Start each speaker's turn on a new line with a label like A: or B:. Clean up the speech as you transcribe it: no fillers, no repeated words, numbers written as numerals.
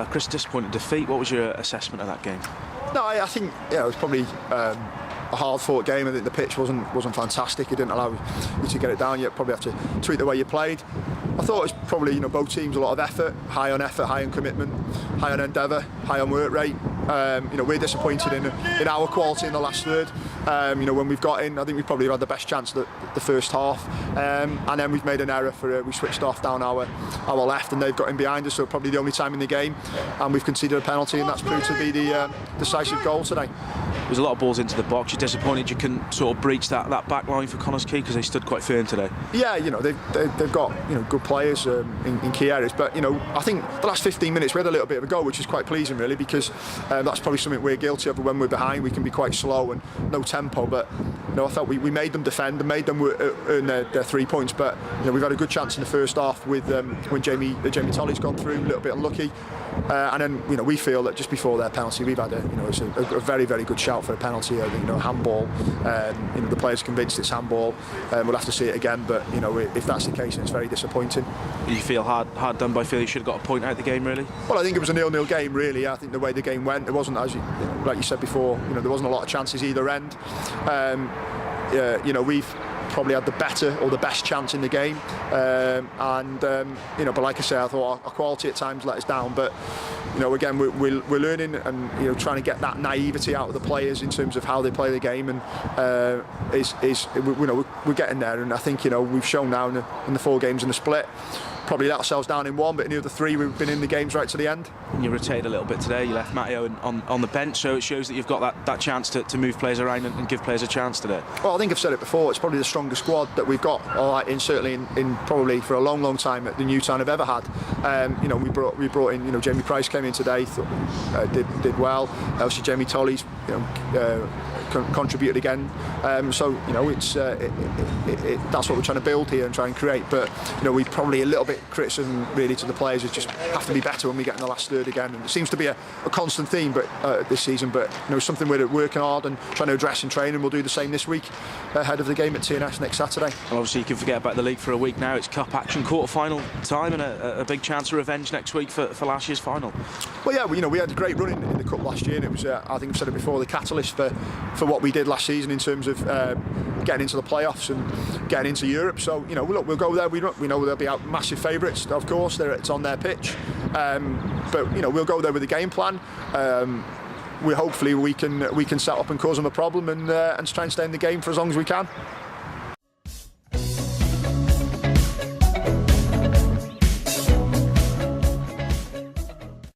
A: Chris, disappointing defeat. What was your assessment of that game?
B: No, I think it was probably a hard-fought game. I think the pitch wasn't fantastic. It didn't allow you to get it down. You probably have to tweak the way you played. I thought it was probably both teams a lot of effort, high on commitment, high on endeavour, high on work rate. We're disappointed in our quality in the last third. When we've got in, I think we probably had the best chance the first half, and then we've made an error we switched off down our left, and they've got in behind us. So probably the only time in the game, and we've conceded a penalty, and that's proved to be the decisive goal today.
A: There's a lot of balls into the box. You're disappointed you couldn't sort of breach that back line for Connah's Quay because they stood quite firm today. Yeah,
B: they've got good players in key areas, but I think the last 15 minutes we had a little bit of a go, which is quite pleasing really, because that's probably something we're guilty of. When we're behind, we can be quite slow and no tempo. But I thought we made them defend and made them earn their 3 points. But we've had a good chance in the first half with when Jamie Tolley's gone through, a little bit unlucky. And then we feel that just before their penalty, we've had it's a very, very good shout for a penalty. Handball. The players convinced it's handball. We'll have to see it again, but if that's the case, then it's very disappointing.
A: You feel hard done by? Feel you should have got a point out of the game, really?
B: Well, I think it was a 0-0 game, really. I think the way the game went, it wasn't, like you said before, there wasn't a lot of chances either end. We've probably had the better or the best chance in the game, but like I say, I thought our quality at times let us down. But again, we're learning and trying to get that naivety out of the players in terms of how they play the game, and we're getting there. And I think we've shown now in the 4 games in the split, probably let ourselves down in one, but in the other 3 we've been in the games right to the end.
A: You rotated a little bit today. You left Matteo on the bench, so it shows that you've got that chance to move players around and give players a chance today.
B: Well, I think I've said it before. It's probably the strongest squad that we've got, certainly in probably for a long time that the new town have ever had. We brought in Jamie Price came in today, did well. Obviously Jamie Tolley's contributed again. It's that's what we're trying to build here and try and create. But we probably a little bit criticism really to the players is just have to be better when we get in the last third again. And it seems to be a constant theme, but this season. But something we're working hard and trying to address in training. We'll do the same this week ahead of the game at TNS next Saturday.
A: And obviously you can forget about the league for a week now. It's cup action, quarter-final time, and a big chance of revenge next week for last year's final.
B: Well, yeah, we had a great run in the cup last year, and it was I think I've said it before, the catalyst for what we did last season in terms of getting into the playoffs and getting into Europe. So we'll go there. We know they'll be out massive favourites, of course. It's on their pitch, but we'll go there with a game plan. Hopefully we can set up and cause them a problem and try and stay in the game for as long as we can.